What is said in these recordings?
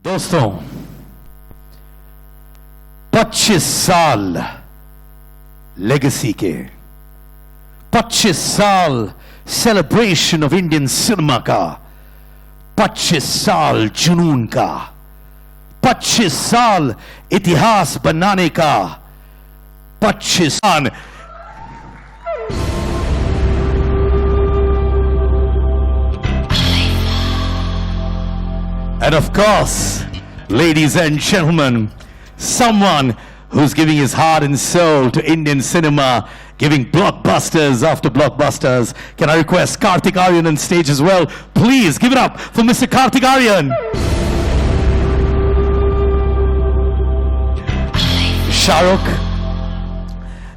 दोस्तों 25 साल लेगेसी के 25 साल सेलिब्रेशन ऑफ इंडियन सिनेमा का 25 साल जुनून का 25 साल इतिहास बनाने का 25 साल and of course, ladies and gentlemen, someone who's giving his heart and soul to Indian cinema, giving blockbusters after blockbusters. Can I request Kartik Aaryan on stage as well? Please give it up for Mr. Kartik Aaryan. Shahrukh,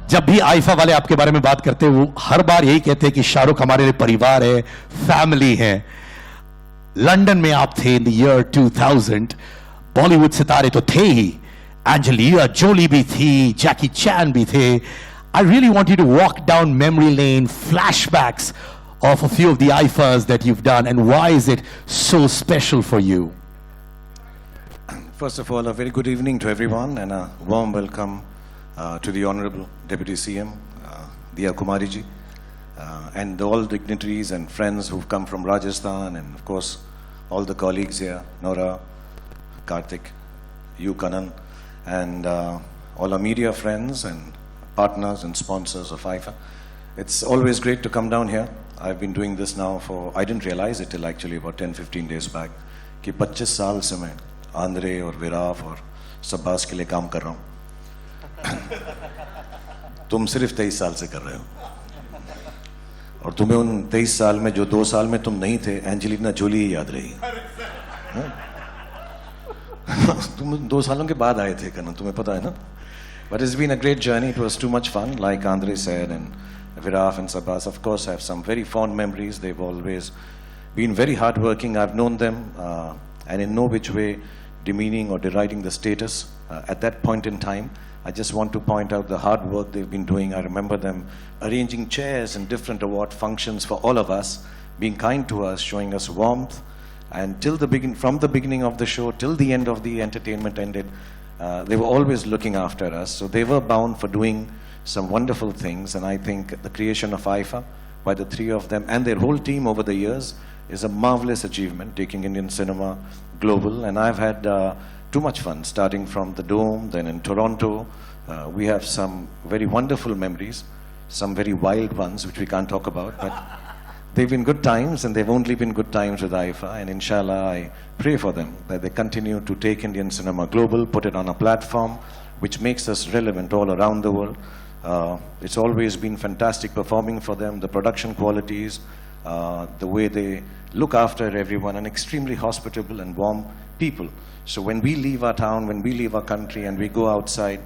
जब भी IIFA वाले आपके बारे में बात करते हैं वो हर बार यही कहते हैं कि शाहरुख हमारे लिए परिवार है, फैमिली है. लंदन में आप थे इन द ईयर 2000. बॉलीवुड सितारे तो थे ही, एंजेलिना जोली भी थी, जैकी चैन भी थे. I really want you to walk down memory lane, flashbacks of a few of the IFAs that you've done, and why is it so special for you? First of all, a very good evening to everyone and a warm welcome to the Honorable Deputy CM, Diya Kumari ji, and all dignitaries and friends who've come from Rajasthan, and of course all the colleagues here, Nora, Kartik, you, Kanan, and all our media friends and partners and sponsors of IFA. It's always great to come down here. I've been doing this now for, I didn't realize it till actually about 10-15 days back, कि 25 साल से मैं Andre और विराफ और सब्बास के लिए काम कर रहा हूँ. तुम सिर्फ 23 साल से कर रहे हो, और तुम्हें उन 23 साल में जो 2 साल में तुम नहीं थे, एंजेलिना जोली ही याद रही. तुम 2 सालों के बाद आए थे करना, तुम्हें पता है ना. But it's been a great journey. It was too much fun, like Andre said, and Viraf and Sabas, of course, have some very fond memories. They've always been very hardworking. I've known them, and in no which way demeaning or deriding the status. At that point in time, I just want to point out the hard work they've been doing. I remember them arranging chairs and different award functions for all of us, being kind to us, showing us warmth, and from the beginning of the show till the end of the entertainment ended, they were always looking after us. So they were bound for doing some wonderful things, and I think the creation of IFA by the three of them and their whole team over the years is a marvelous achievement, taking Indian cinema global. And I've had too much fun, starting from the Dome, then in Toronto. We have some very wonderful memories, some very wild ones which we can't talk about, but they've been good times, and they've only been good times with IFA, and inshallah I pray for them that they continue to take Indian cinema global, put it on a platform which makes us relevant all around the world. It's always been fantastic performing for them, the production qualities, the way they look after everyone, and extremely hospitable and warm people. So when we leave our town, when we leave our country and we go outside,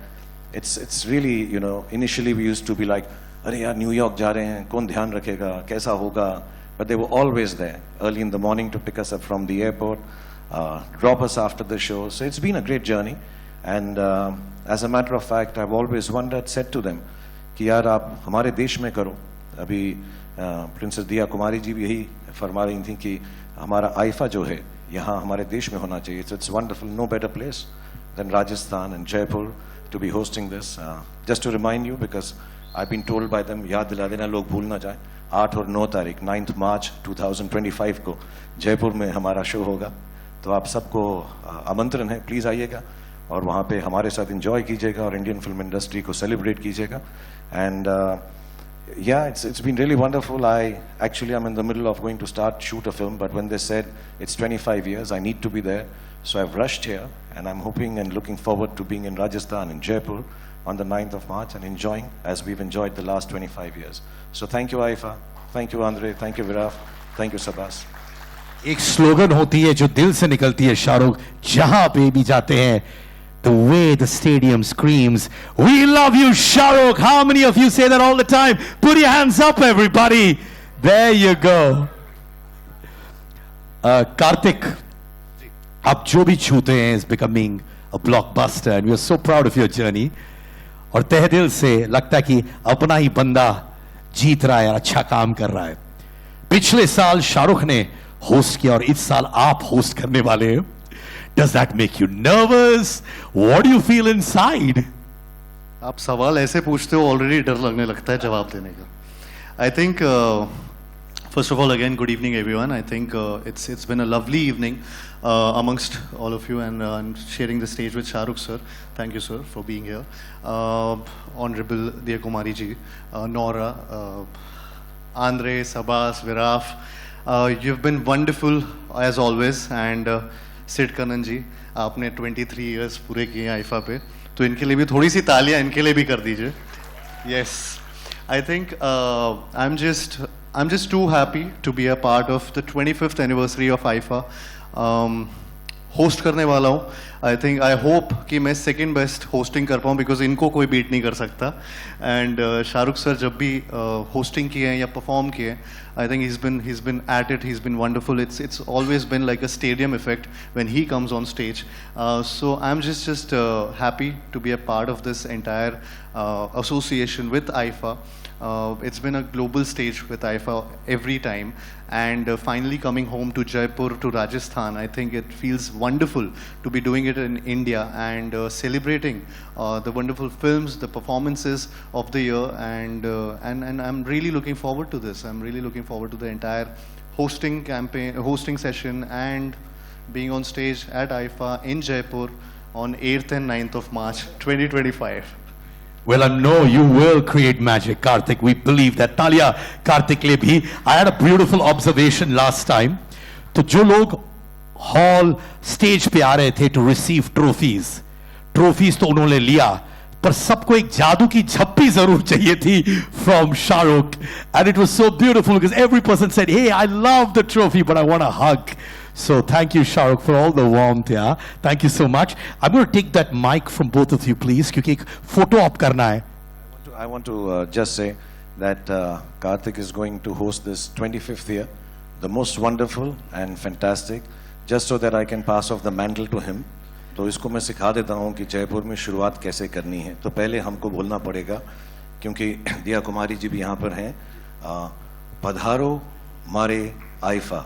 it's really, you know, initially we used to be like, अरे यार new York जा रहे हैं, कौन ध्यान रखेगा, कैसा होगा. But they were always there early in the morning to pick us up from the airport, drop us after the show. So it's been a great journey, and as a matter of fact, I've always wondered, said to them कि यार आप हमारे देश में करो. अभी princess दिया कुमारी जी भी यही फरमा रही थी कि हमारा आईफा जो है यहाँ हमारे देश में होना चाहिए. So it's wonderful, no better place than Rajasthan and Jaipur to be hosting this. Just to remind you, because I've been told by them, याद दिला देना लोग भूल ना जाए, 8 और 9 तारीख 9 मार्च 2025 को जयपुर में हमारा शो होगा. तो आप सबको आमंत्रण है, प्लीज़ आइएगा और वहाँ पे हमारे साथ एंजॉय कीजिएगा और इंडियन फिल्म इंडस्ट्री को सेलिब्रेट कीजिएगा. And yeah, it's been really wonderful. I'm in the middle of going to start shoot a film, but when they said it's 25 years, I need to be there. So I've rushed here, and I'm hoping and looking forward to being in Rajasthan, in Jaipur, on the 9th of March, and enjoying as we've enjoyed the last 25 years. So thank you, Aifa. Thank you, Andre. Thank you, Viraf. Thank you, Sabas. एक slogan होती है जो दिल से निकलती है शाहरुख, जहां पे भी जाते हैं. The way the stadium screams, "We love you, Shahrukh." How many of you say that all the time? Put your hands up, everybody. There you go. Kartik, आप जो भी छूते हैं is becoming a blockbuster, and we are so proud of your journey. और तहे दिल से लगता है कि अपना ही बंदा जीत रहा है और अच्छा काम कर रहा है. पिछले साल शाहरुख ने होस्ट किया और इस साल आप होस्ट करने वाले हैं. Does that make you nervous? What do you feel inside? आप सवाल ऐसे पूछते हो ऑलरेडी डर लगने लगता है जवाब देने का. I think first of all again good evening everyone. I think it's been a lovely evening amongst all of you and sharing the stage with Shah Rukh sir. Thank you sir for being here. Honorable Diya Kumari ji, Nora, Andre, Sabas, Viraf, you've been wonderful as always, and Sid Kanan ji, आपने 23 years पूरे किए IIFA पे, तो इनके लिए भी थोड़ी सी तालियां इनके लिए भी कर दीजिए. Yes, I think I'm just too happy to be a part of the 25th anniversary of IFA. Host करने वाला हूँ. आई थिंक आई होप कि मैं सेकंड बेस्ट होस्टिंग कर पाऊँ, बिकॉज इनको कोई बीट नहीं कर सकता. एंड शाहरुख सर जब भी होस्टिंग किए हैं या परफॉर्म किए हैं, I think he's been at it, he's been wonderful. It's always been like a stadium effect when he comes on stage. So I'm just happy to be a part of this entire association with IFA. It's been a global stage with IFA every time, and finally coming home to Jaipur, to Rajasthan, I think it feels wonderful to be doing it in India and celebrating the wonderful films, the performances of the year, and I'm really looking forward to this. I'm really looking forward to the entire hosting campaign, hosting session, and being on stage at IFA in Jaipur on 8th and 9th of March 2025. Well, I know you will create magic, Karthik. We believe that. Talia, Karthik le bhi. I had a beautiful observation last time. तो जो लोग hall stage पे आ रहे थे to receive trophies तो उन्होंने लिया, पर सबको एक जादू की झप्पी जरूर चाहिए थी from Shahrukh, and it was so beautiful because every person said, "Hey, I love the trophy, but I want a hug." So thank you, Shahrukh, for all the warmth. Yeah, thank you so much. I'm going to take that mic from both of you, please, क्योंकि एक photo op करना है. I want to just say that Karthik is going to host this 25th year, the most wonderful and fantastic, just so that I can pass off the mantle to him. तो इसको मैं सिखा देता हूँ कि जयपुर में शुरुआत कैसे करनी है. तो पहले हमको बोलना पड़ेगा, क्योंकि दिया कुमारी जी भी यहाँ पर हैं. पधारो मारे आईफा,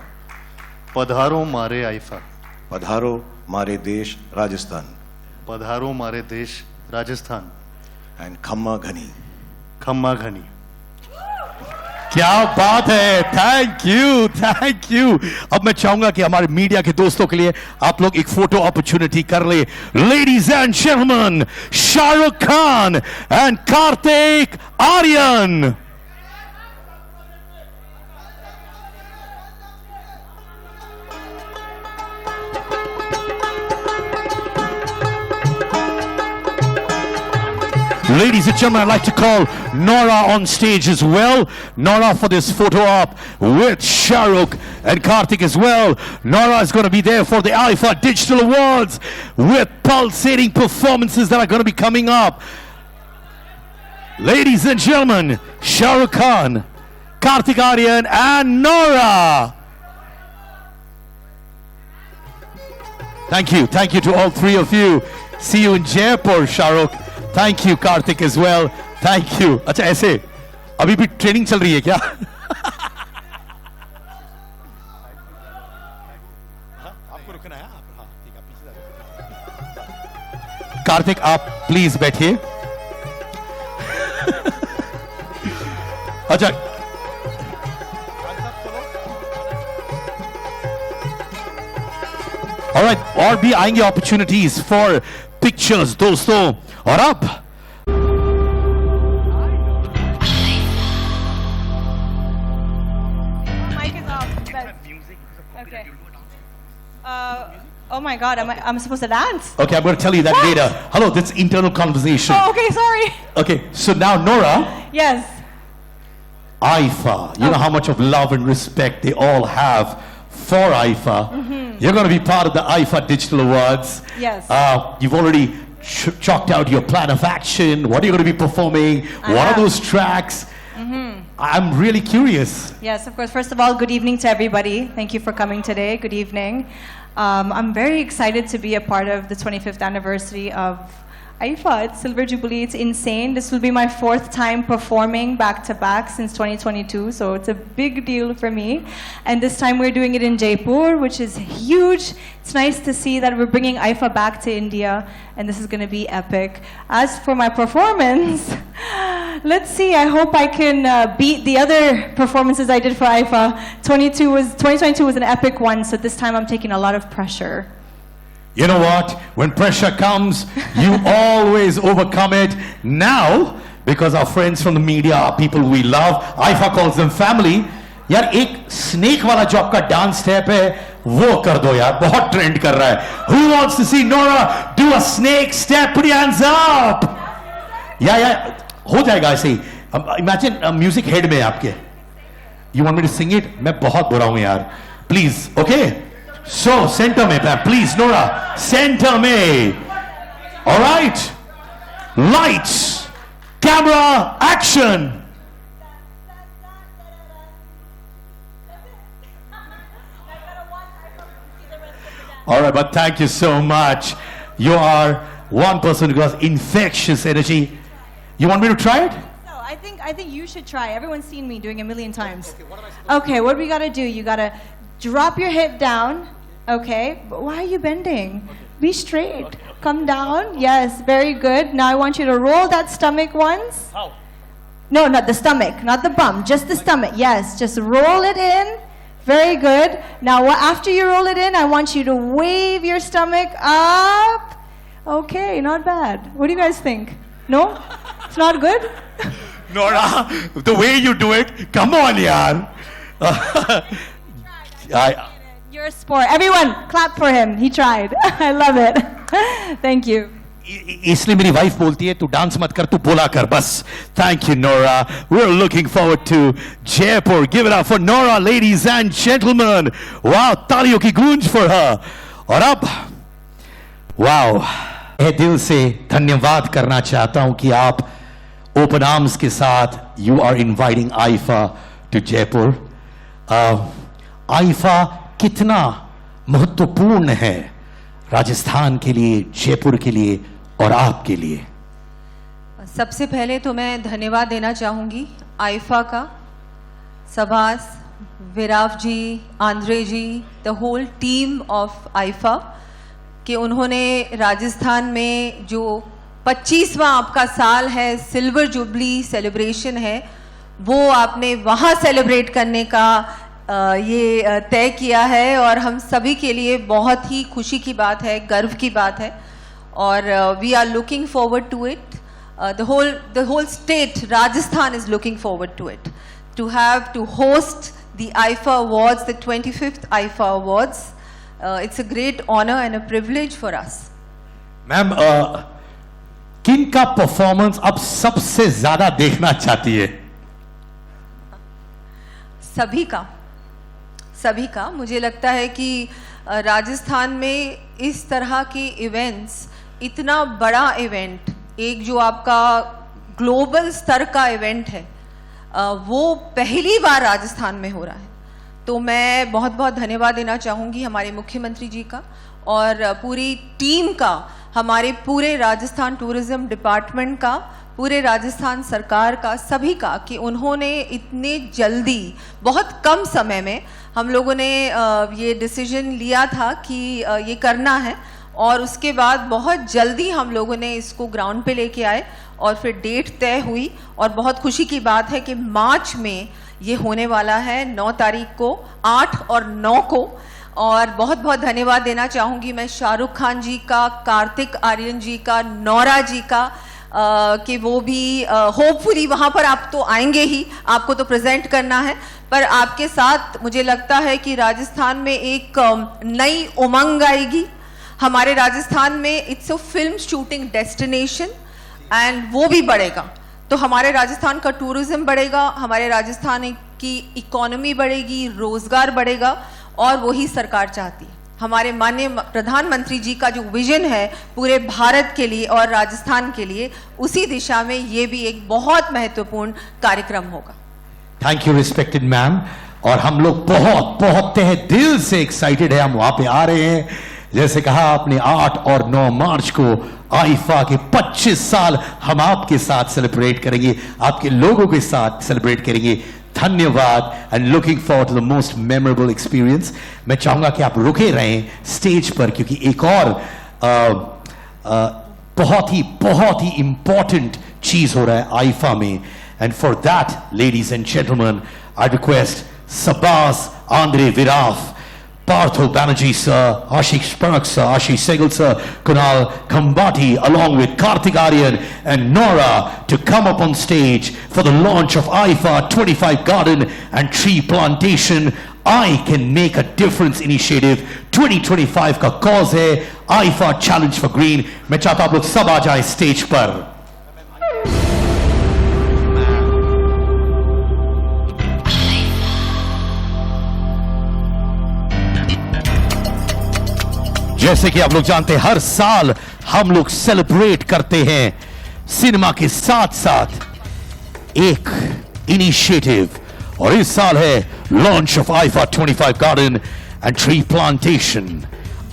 पधारो मारे आईफा, पधारो मारे देश राजस्थान, पधारो मारे देश राजस्थान, एंड खम्मा घनी, खम्मा घनी. क्या बात है. Thank you. अब मैं चाहूंगा कि हमारे मीडिया के दोस्तों के लिए आप लोग एक फोटो अपॉर्चुनिटी कर ले. Ladies and gentlemen, Shahrukh Khan and Kartik Aaryan. Ladies and gentlemen, I'd like to call Nora on stage as well. Nora for this photo op with Shahrukh and Karthik as well. Nora is going to be there for the IFA Digital Awards with pulsating performances that are going to be coming up. Ladies and gentlemen, Shahrukh Khan, Karthik Aaryan and Nora. Thank you to all three of you. See you in Jaipur, Shahrukh. Thank you, Karthik, as well. Thank you. अच्छा ऐसे अभी भी training चल रही है क्या? आपको रुकना है. कार्तिक आप प्लीज बैठिए. अच्छा all right, और भी आएंगे opportunities for pictures दोस्तों. और अब mic is off. Okay. Oh my God, I'm supposed to dance? okay, I'm going to tell you that What? later. Hello, that's internal conversation. Oh, okay, sorry. Okay, so now Nora, Yes. IFA, you know how much of love and respect they all have for IFA. You're going to be part of the IFA Digital Awards. Yes. You've already chalked out your plan of action. What are you going to be performing? What are those tracks? I'm really curious. Yes, of course. First of all, good evening to everybody. Thank you for coming today. Good evening. I'm very excited to be a part of the 25th anniversary of IFA, it's Silver Jubilee. It's insane. This will be my 4th time performing back to back since 2022, so it's a big deal for me. And this time we're doing it in Jaipur, which is huge. It's nice to see that we're bringing IFA back to India, and this is going to be epic. As for my performance, let's see. I hope I can beat the other performances I did for IFA. 2022 was an epic one, so this time I'm taking a lot of pressure. You know what? When pressure comes, you always overcome it. Now, because our friends from the media are people we love, IFA calls them family. यार एक snake वाला जो आपका dance step है वो कर दो यार, बहुत trend कर रहा है. Who wants to see Nora do a snake step? Put your hands up. या हो जाएगा ऐसे ही. Imagine music head में आपके. You want me to sing it? मैं बहुत बुरा हूँ यार. Please, okay? So, center me, please, Nora. Center me. All right. Lights, camera, action. All right, but thank you so much. You are one person who has infectious energy. You want me to try it? No, I think you should try. Everyone's seen me doing it a million times. Okay, what we gotta do? You gotta drop your hip down. Okay, but why are you bending? Be straight. Come down. Yes, very good. Now I want you to roll that stomach once. How? No, not the stomach, not the bum, just the stomach. Yes, just roll it in. Very good. Now after you roll it in, I want you to wave your stomach up. Okay, not bad. What do you guys think? No? It's not good? Nora, the way you do it, come on, yaar. You're a sport. Everyone, clap for him. He tried. I love it. Thank you. इसलिए मेरी wife बोलती है तू dance मत कर, तू बोला कर बस. Thank you, Nora. We're looking forward to Jaipur. Give it up for Nora, ladies and gentlemen. Wow, तालियों की गूंज for her. और अब, wow, मैं दिल से धन्यवाद करना चाहता हूं कि आप open arms के साथ you are inviting IFA to Jaipur. IFA कितना महत्वपूर्ण है राजस्थान के लिए, जयपुर के लिए और आपके लिए. सबसे पहले तो मैं धन्यवाद देना चाहूँगी आइफा का, Sabbas, Viraf ji, Andre ji, the whole team of IIFA, कि उन्होंने राजस्थान में जो 25वां आपका साल है, सिल्वर जुबली सेलिब्रेशन है, वो आपने वहाँ सेलिब्रेट करने का ये तय किया है और हम सभी के लिए बहुत ही खुशी की बात है, गर्व की बात है और we are looking forward to it. The whole state, Rajasthan, is looking forward to it. To have to host the IFA Awards, the 25th IFA Awards, it's a great honor and a privilege for us. Ma'am, किन का performance आप सबसे ज्यादा देखना चाहती है? सभी का मुझे लगता है कि राजस्थान में इस तरह के इवेंट्स, इतना बड़ा इवेंट, एक जो आपका ग्लोबल स्तर का इवेंट है, वो पहली बार राजस्थान में हो रहा है. तो मैं बहुत बहुत धन्यवाद देना चाहूँगी हमारे मुख्यमंत्री जी का और पूरी टीम का, हमारे पूरे राजस्थान टूरिज्म डिपार्टमेंट का, पूरे राजस्थान सरकार का, सभी का, कि उन्होंने इतने जल्दी, बहुत कम समय में हम लोगों ने ये डिसीजन लिया था कि ये करना है और उसके बाद बहुत जल्दी हम लोगों ने इसको ग्राउंड पे लेके आए और फिर डेट तय हुई और बहुत खुशी की बात है कि मार्च में ये होने वाला है, 9 तारीख को, 8 और 9 को. और बहुत बहुत धन्यवाद देना चाहूँगी मैं शाहरुख खान जी का, कार्तिक आर्यन जी का, नौरा जी का, कि वो भी होपफुली वहाँ पर आप तो आएंगे ही, आपको तो प्रेजेंट करना है, पर आपके साथ मुझे लगता है कि राजस्थान में एक नई उमंग आएगी. हमारे राजस्थान में it's a film shooting destination and वो भी बढ़ेगा. तो हमारे राजस्थान का टूरिज्म बढ़ेगा, हमारे राजस्थान की इकोनॉमी बढ़ेगी, रोजगार बढ़ेगा और वही सरकार चाहती है. हमारे माननीय प्रधानमंत्री जी का जो विजन है पूरे भारत के लिए और राजस्थान के लिए, उसी दिशा में ये भी एक बहुत महत्वपूर्ण कार्यक्रम होगा. Thank you respected ma'am. और हम लोग बहुत बहुत तहे दिल से एक्साइटेड है, हम वहां पे आ रहे हैं. जैसे कहा आपने 8 और 9 मार्च को आईफा के 25 साल हम आपके साथ सेलिब्रेट करेंगे, आपके लोगों के साथ सेलिब्रेट करेंगे। धन्यवाद and looking for to the most memorable experience. मैं चाहूंगा कि आप रुके रहें स्टेज पर, क्योंकि एक और बहुत ही इंपॉर्टेंट चीज हो रहा है आईफा में। And for that ladies and gentleman, I request Sabas Andre Viraf, Partho Banerjee sir, Ashish Parak sir, Ashish Sehgal sir, Kunal Khambati along with Karthik Aryan and Nora to come up on stage for the launch of IFA 25 Garden and Tree Plantation I Can Make a Difference Initiative 2025 का cause है IFA Challenge for Green। मैं चाहता हूं आप लोग सब आ जाएं stage पर। जैसे कि आप लोग जानते हैं, हर साल हम लोग सेलिब्रेट करते हैं सिनेमा के साथ साथ एक इनिशिएटिव, और इस साल है launch of IIFA 25 garden and tree plantation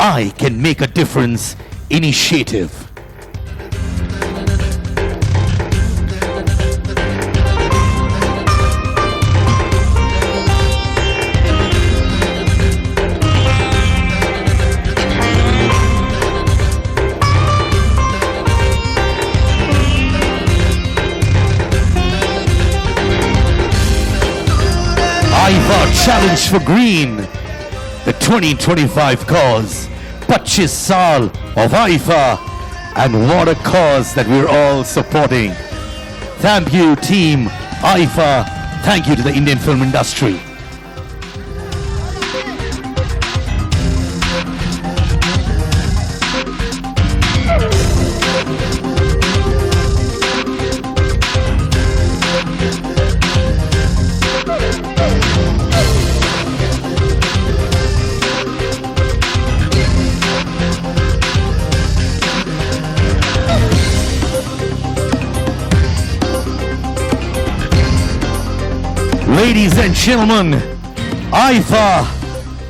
I can make a difference initiative. IFA Challenge for Green, the 2025 cause, 25 saal of IFA, and what a cause that we're all supporting. Thank you team IFA, thank you to the Indian film industry. Ladies and gentlemen, IFA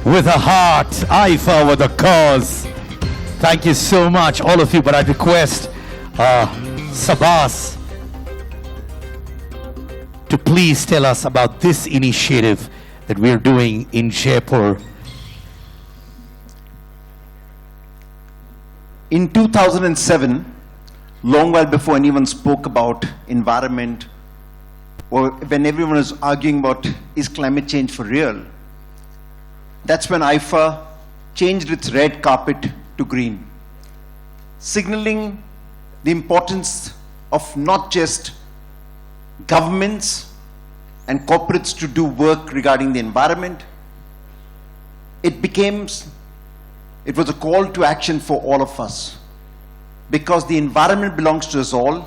with a heart, IFA with a cause. Thank you so much, all of you, but I request Sabas to please tell us about this initiative that we are doing in Jaipur. In 2007, long while before anyone spoke about environment, or when everyone was arguing about is climate change for real, that's when IFA changed its red carpet to green, signaling the importance of not just governments and corporates to do work regarding the environment. It was a call to action for all of us, because the environment belongs to us all,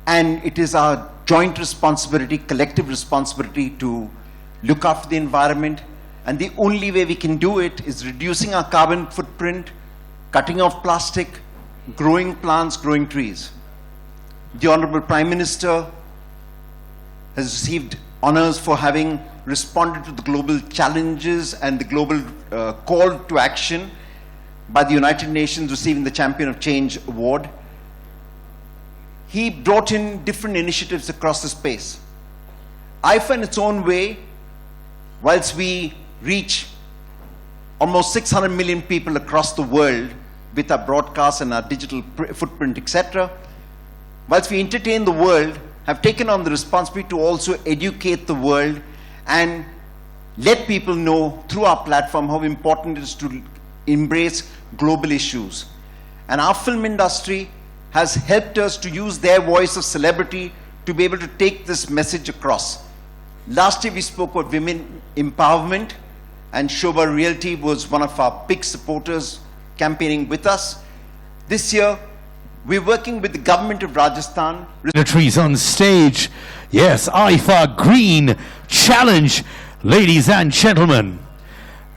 and it is our joint responsibility, collective responsibility to look after the environment. And the only way we can do it is reducing our carbon footprint, cutting off plastic, growing plants, growing trees. The Honorable Prime Minister has received honors for having responded to the global challenges and the global call to action by the United Nations, receiving the Champion of Change Award. He brought in different initiatives across the space. IFA in its own way, whilst we reach almost 600 million people across the world with our broadcasts and our digital footprint, etc., whilst we entertain the world, have taken on the responsibility to also educate the world and let people know through our platform how important it is to embrace global issues. And our film industry has helped us to use their voice of celebrity to be able to take this message across. Last year we spoke about women empowerment, and Shobha Realty was one of our big supporters campaigning with us. This year we're working with the government of Rajasthan. Trees on stage. Yes, IFA Green Challenge, ladies and gentlemen.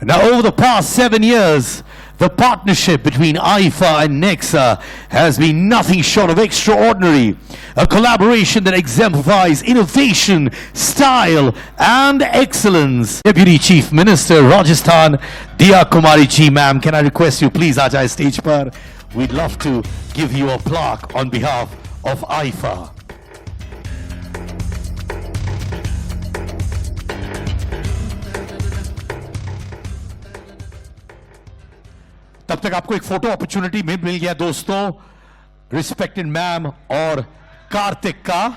Now over the past 7 years, The partnership between IFA and Nexa has been nothing short of extraordinary. A collaboration that exemplifies innovation, style, and excellence. Deputy Chief Minister, Rajasthan, Diya Kumari ji, ma'am, can I request you please aa jaye stage par? We'd love to give you a plaque on behalf of IFA. तब तक आपको एक photo opportunity मिल गया दोस्तों, respected ma'am और कार्तिक का.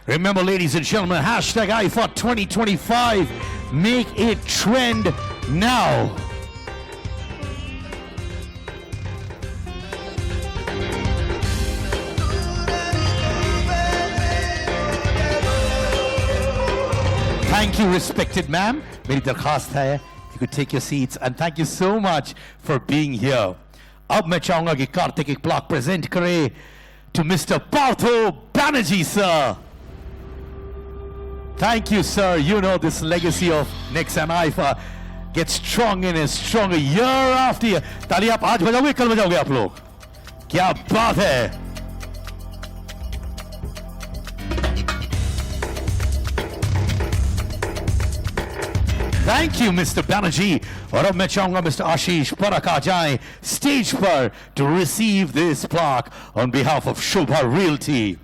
Remember, ladies and gentlemen, hashtag IFA 2025. Make it trend now. Thank you, respected ma'am. मेरी दरखास्त है, you could take your seats, and thank you so much for being here. अब मैं चाहूंगा कि कार्तिक एक प्लाक प्रेजेंट करे to Mr. Partho Banerjee, sir. Thank you, sir. You know this legacy of Nexa and IFA gets stronger and stronger year after year. ताली आप आज बजाओगे, कल बजाओगे आप लोग? क्या बात है? Thank you, Mr. Banerjee. और अब मैं चाहूंगा Mr. Ashish Parak आ जाएं स्टेज पर to receive this plaque on behalf of Shobha Realty.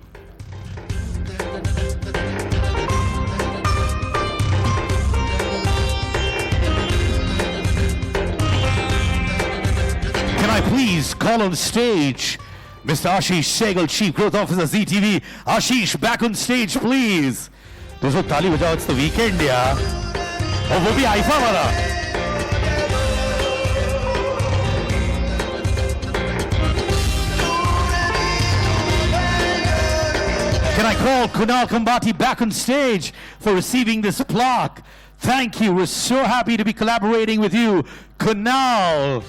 Can I please call on stage Mr. Ashish Sehgal, Chief Growth Officer, ZTV. Ashish, back on stage, please. दोस्तों ताली बजाओ, it's the weekend, यार. और वो भी IIFA वाला. Can I call Kunal Kambati back on stage for receiving this plaque? Thank you. We're so happy to be collaborating with you, Kunal.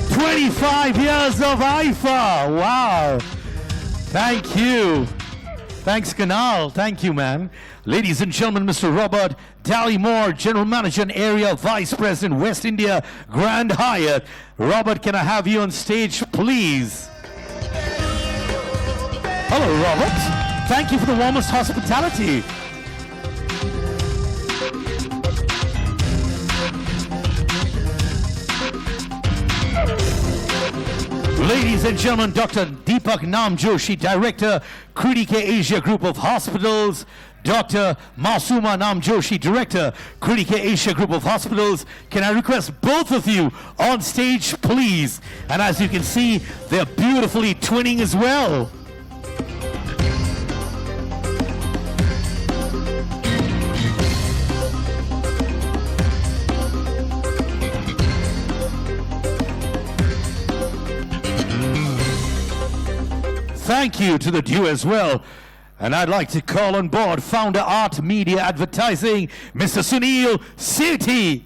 "25 years of IFA. Wow. Thank you. Thanks, Kunal. Thank you, man. Ladies and gentlemen, Mr. Robert Dallymore, General Manager and Area Vice President, West India Grand Hyatt. Robert, can I have you on stage, please? Hello, Robert. Thank you for the warmest hospitality. Ladies and gentlemen, Dr. Deepak Namjoshi, Director, Kridike Asia Group of Hospitals. Dr. Masuma Namjoshi, Director, Kridike Asia Group of Hospitals. Can I request both of you on stage, please? And as you can see, they're beautifully twinning as well. Thank you to the duo as well. And I'd like to call on board Founder Art Media Advertising, Mr. Sunil Sethi.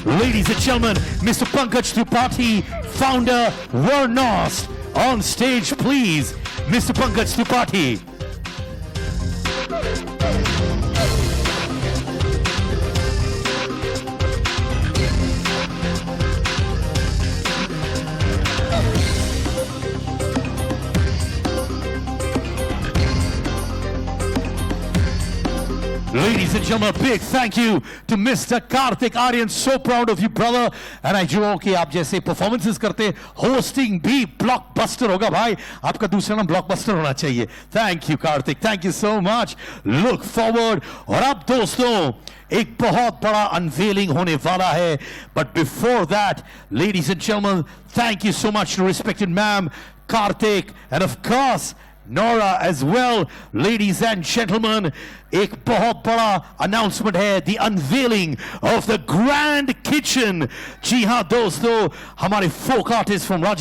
Ladies and gentlemen, Mr. Pankaj Tripathi, Founder Vernost. On stage, please, Mr. Pankaj Tripathi. Ladies and gentlemen, a big thank you to Mr. Karthik Aryan. So proud of you, brother. And I जो कि आप जैसे performances करते, hosting भी blockbuster होगा भाई. आपका दूसरा नाम blockbuster होना चाहिए. Thank you, Karthik. Thank you so much. Look forward. और अब दोस्तों, एक बहुत बड़ा unveiling होने वाला है. But before that, ladies and gentlemen, thank you so much to respected ma'am, Karthik, and of course, Nora as well. Ladies and gentlemen, एक बहुत बड़ा announcement है, the unveiling of the Grand Kitchen. जी हाँ दोस्तों, हमारे folk artists from Rajasthan